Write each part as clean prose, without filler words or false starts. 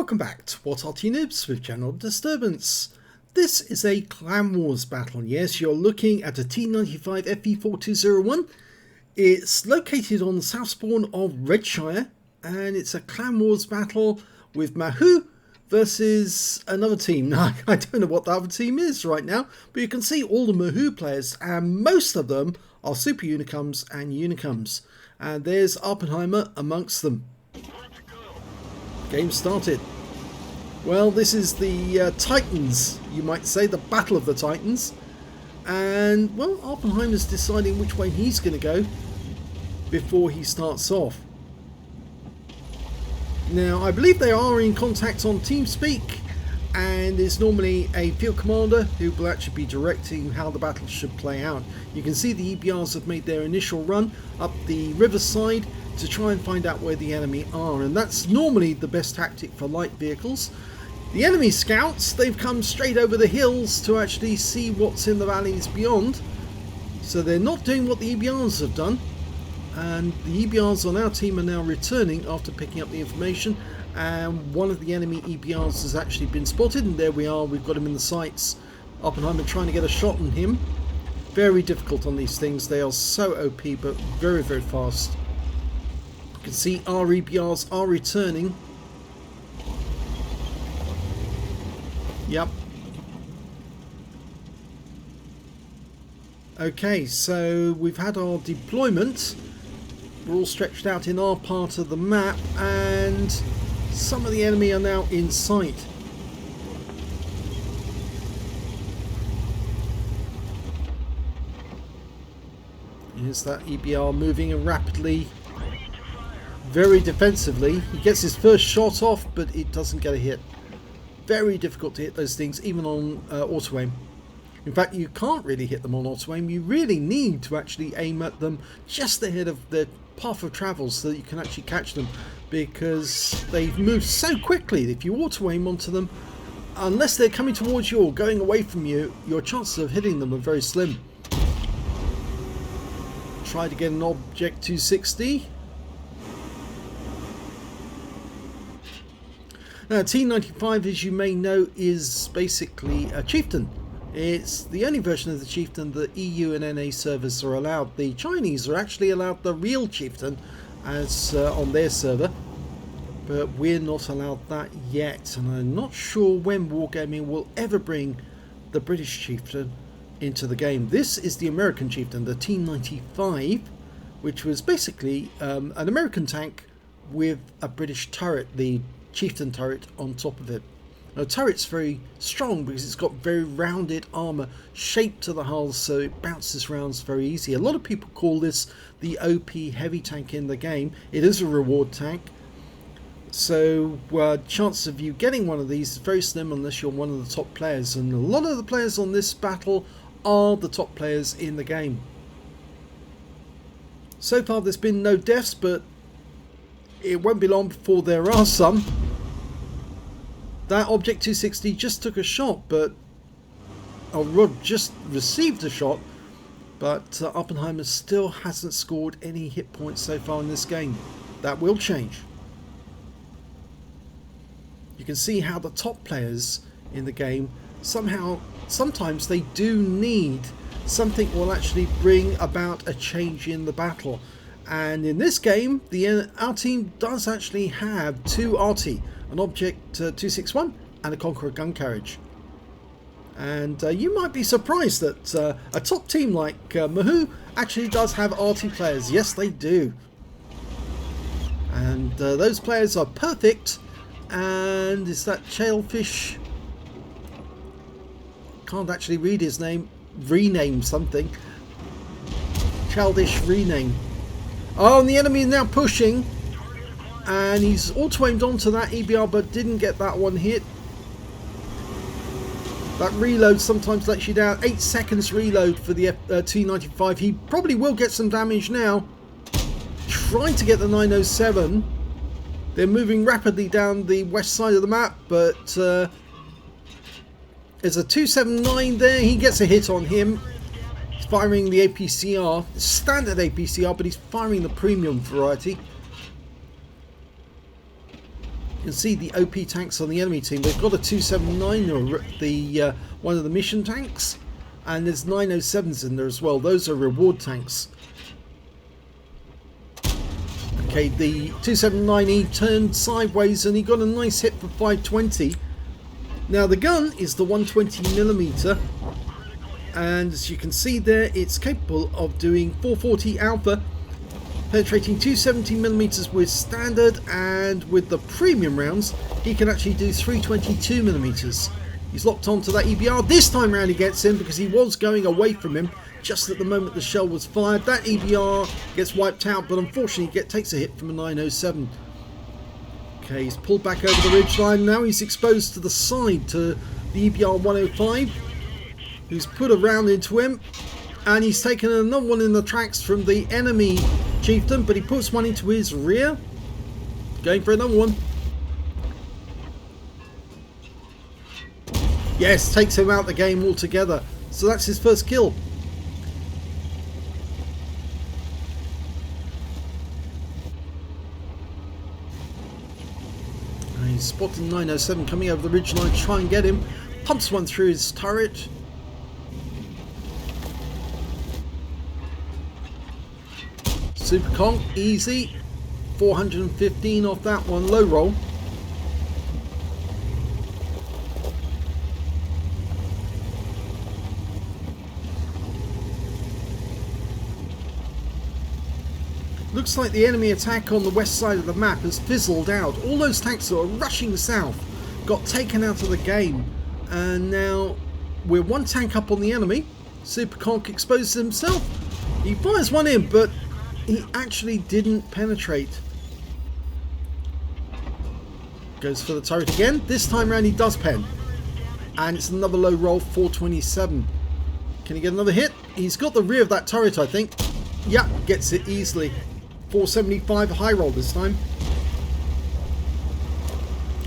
Welcome back to What Arty Noobs with General Disturbance. This is a Clan Wars battle. Yes, you're looking at a T95 FV4201. It's located on the south spawn of Redshire, and it's a Clan Wars battle with MAHOU versus another team. Now, I don't know what the other team is right now, but you can see all the MAHOU players, and most of them are Super Unicums and Unicums. And there's Awppenheimer amongst them. Game started. Well, this is the Titans, you might say, the Battle of the Titans. And, well, Awppenheimer's deciding which way he's going to go before he starts off. Now, I believe they are in contact on TeamSpeak, and it's normally a field commander who will actually be directing how the battle should play out. You can see the EBRs have made their initial run up the riverside to try and find out where the enemy are, and that's normally the best tactic for light vehicles. The enemy scouts, they've come straight over the hills to actually see what's in the valleys beyond, so they're not doing what the EBRs have done, and the EBRs on our team are now returning after picking up the information, and one of the enemy EBRs has actually been spotted, and there we are, we've got him in the sights. Awppenheimer trying to get a shot on him. Very difficult on these things, they are so OP but very, very fast. You can see our EBRs are returning. Yep. Okay, so we've had our deployment. We're all stretched out in our part of the map, and some of the enemy are now in sight. Here's that EBR moving rapidly. Very defensively. He gets his first shot off, but it doesn't get a hit. Very difficult to hit those things, even on auto aim. In fact, you can't really hit them on auto aim. You really need to actually aim at them just ahead of their path of travel so that you can actually catch them, because they move so quickly. If you auto aim onto them, unless they're coming towards you or going away from you, your chances of hitting them are very slim. Try to get an Object 260. Now, T95, as you may know, is basically a Chieftain. It's the only version of the Chieftain that EU and NA servers are allowed. The Chinese are actually allowed the real Chieftain as on their server, but we're not allowed that yet. And I'm not sure when Wargaming will ever bring the British Chieftain into the game. This is the American Chieftain, the T95, which was basically an American tank with a British turret, the Chieftain turret on top of it. Now, the turret's very strong because it's got very rounded armour shaped to the hull, so it bounces rounds very easy. A lot of people call this the OP heavy tank in the game. It is a reward tank, so chance of you getting one of these is very slim unless you're one of the top players, and a lot of the players on this battle are the top players in the game. So far there's been no deaths, but it won't be long before there are some. That Object 260 just took a shot, but just received a shot, but Awppenheimer still hasn't scored any hit points so far in this game. That will change. You can see how the top players in the game sometimes they do need something that will actually bring about a change in the battle. And in this game, our team does actually have two Arty, an Object 261 and a Conqueror gun carriage. And you might be surprised that a top team like MAHOU actually does have Arty players. Yes, they do. And those players are perfect. And is that Chalefish? Can't actually read his name. Rename something. Childish rename. Oh, and the enemy is now pushing, and he's auto-aimed onto that EBR but didn't get that one hit. That reload sometimes lets you down. 8 seconds reload for the T95. He probably will get some damage now. Trying to get the 907. They're moving rapidly down the west side of the map, but there's a 279 there. He gets a hit on him. Firing the APCR, standard APCR, but he's firing the premium variety. You can see the OP tanks on the enemy team. They've got a 279, or the one of the mission tanks, and there's 907s in there as well. Those are reward tanks. Okay, the 279E turned sideways and he got a nice hit for 520. Now the gun is the 120mm, and as you can see there, it's capable of doing 440 alpha, penetrating 270mm with standard, and with the premium rounds he can actually do 322mm. He's locked onto that EBR. This time round he gets him because he was going away from him just at the moment the shell was fired. That EBR gets wiped out, but unfortunately takes a hit from a 907. Okay, he's pulled back over the ridgeline. Now he's exposed to the side to the EBR 105, who's put a round into him, and he's taken another one in the tracks from the enemy chieftain, but he puts one into his rear. Going for another one. Yes, takes him out the game altogether. So that's his first kill. He's spotted 907 coming over the ridgeline, try and get him. Pumps one through his turret. Super Conk, easy. 415 off that one, low roll. Looks like the enemy attack on the west side of the map has fizzled out. All those tanks that were rushing south got taken out of the game, and now we're one tank up on the enemy. Super Conk exposes himself. He fires one in, but he actually didn't penetrate. Goes for the turret again. This time around he does pen, and it's another low roll, 427. Can he get another hit? He's got the rear of that turret, I think. Yeah, gets it easily. 475 high roll this time.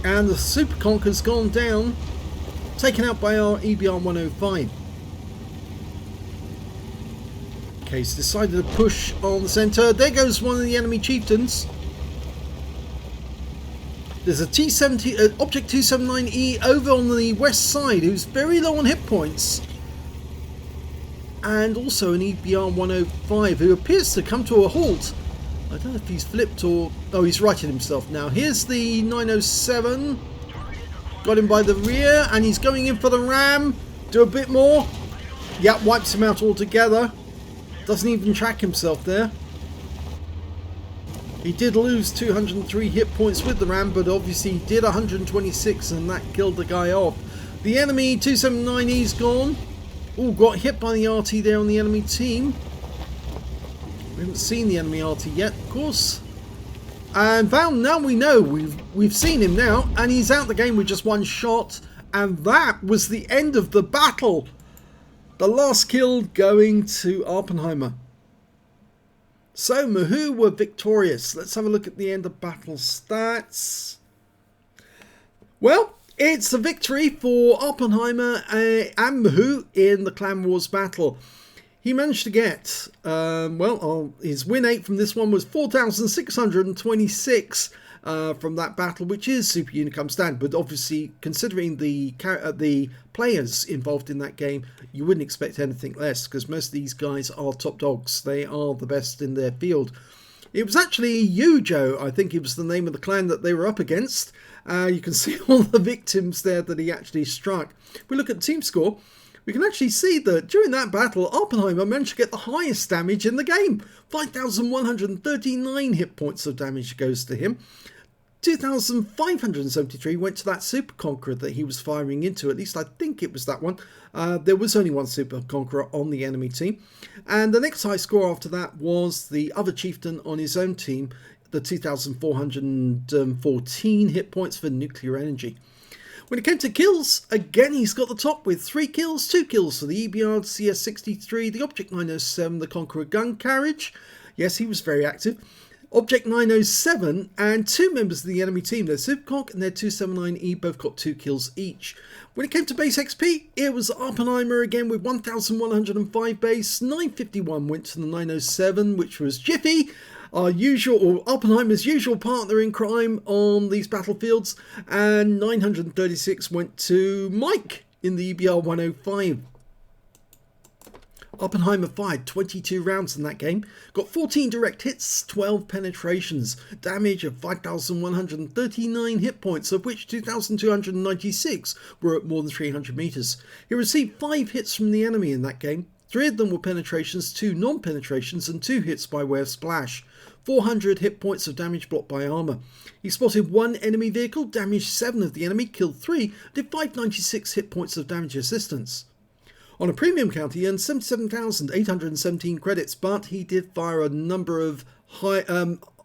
And the Super Conk has gone down, taken out by our EBR 105. Okay, he's decided to push on the centre. There goes one of the enemy chieftains. There's a T70 Object 279E over on the west side who's very low on hit points. And also an EBR 105 who appears to come to a halt. I don't know if he's flipped or... Oh, he's righted himself now. Here's the 907. Got him by the rear, and he's going in for the ram. Do a bit more. Yep, wipes him out altogether. Doesn't even track himself there. He did lose 203 hit points with the ram, but obviously he did 126, and that killed the guy off. The enemy 279E's gone. Oh, got hit by the Arty there on the enemy team. We haven't seen the enemy Arty yet, of course. And now we know. We've seen him now, and he's out the game with just one shot. And that was the end of the battle. The last kill going to Awppenheimer. So MAHOU were victorious. Let's have a look at the end of battle stats. Well, it's a victory for Awppenheimer and MAHOU in the Clan Wars battle. He managed to get, his win 8 from this one was 4,626 from that battle, which is Super Unicum standard. But obviously, considering the players involved in that game, you wouldn't expect anything less, because most of these guys are top dogs. They are the best in their field. It was actually Yujo, I think it was the name of the clan that they were up against. You can see all the victims there that he actually struck. If we look at the team score, we can actually see that during that battle, Awppenheimer managed to get the highest damage in the game. 5,139 hit points of damage goes to him. 2,573 went to that Super Conqueror that he was firing into. At least I think it was that one. There was only one Super Conqueror on the enemy team. And the next high score after that was the other chieftain on his own team, the 2,414 hit points for nuclear energy. When it came to kills, again he's got the top with 3 kills, 2 kills for the EBR CS63, the Object 907, the Conqueror gun carriage. Yes, he was very active. Object 907 and 2 members of the enemy team, their Superconk and their 279E, both got 2 kills each. When it came to base XP, it was Awppenheimer again with 1,105 base, 951 went to the 907, which was Jiffy. our usual, or Awppenheimer's usual partner in crime on these battlefields, and 936 went to Mike in the EBR 105. Awppenheimer fired 22 rounds in that game, got 14 direct hits, 12 penetrations, damage of 5,139 hit points, of which 2,296 were at more than 300 meters. He received 5 hits from the enemy in that game. 3 of them were penetrations, 2 non-penetrations, and 2 hits by way of splash. 400 hit points of damage blocked by armour. He spotted 1 enemy vehicle, damaged 7 of the enemy, killed 3, did 596 hit points of damage assistance. On a premium count, he earned 77,817 credits, but he did fire a number of high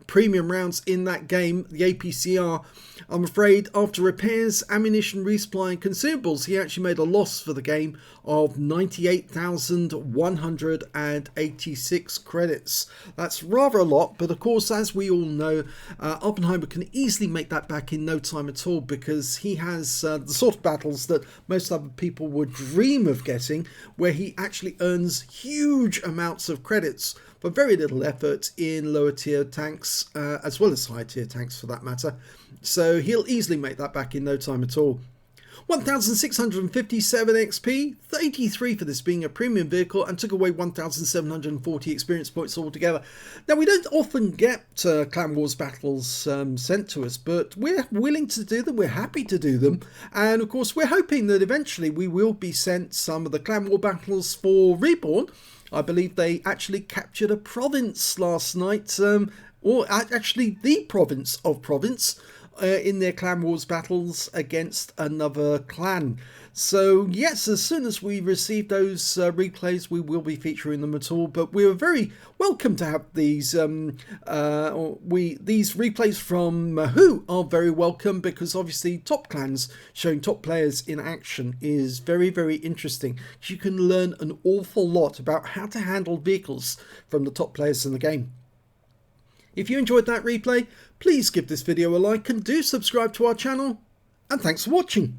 premium rounds in that game, the APCR. I'm afraid after repairs, ammunition, resupply and consumables, he actually made a loss for the game of 98,186 credits. That's rather a lot, but of course, as we all know, Awppenheimer can easily make that back in no time at all, because he has the sort of battles that most other people would dream of getting, where he actually earns huge amounts of credits for very little effort in lower tier tanks, as well as high tier tanks for that matter. So he'll easily make that back in no time at all. 1,657 XP, 83 for this being a premium vehicle, and took away 1,740 experience points altogether. Now, we don't often get Clan Wars battles sent to us, but we're willing to do them, we're happy to do them, and of course we're hoping that eventually we will be sent some of the Clan War battles for Reborn. I believe they actually captured a province last night, or actually the province of Province, in their Clan Wars battles against another clan. So yes, as soon as we receive those replays, we will be featuring them at all. But we are very welcome to have these. These replays from MAHOU are very welcome, because obviously top clans showing top players in action is very, very interesting. You can learn an awful lot about how to handle vehicles from the top players in the game. If you enjoyed that replay, please give this video a like and do subscribe to our channel. And thanks for watching.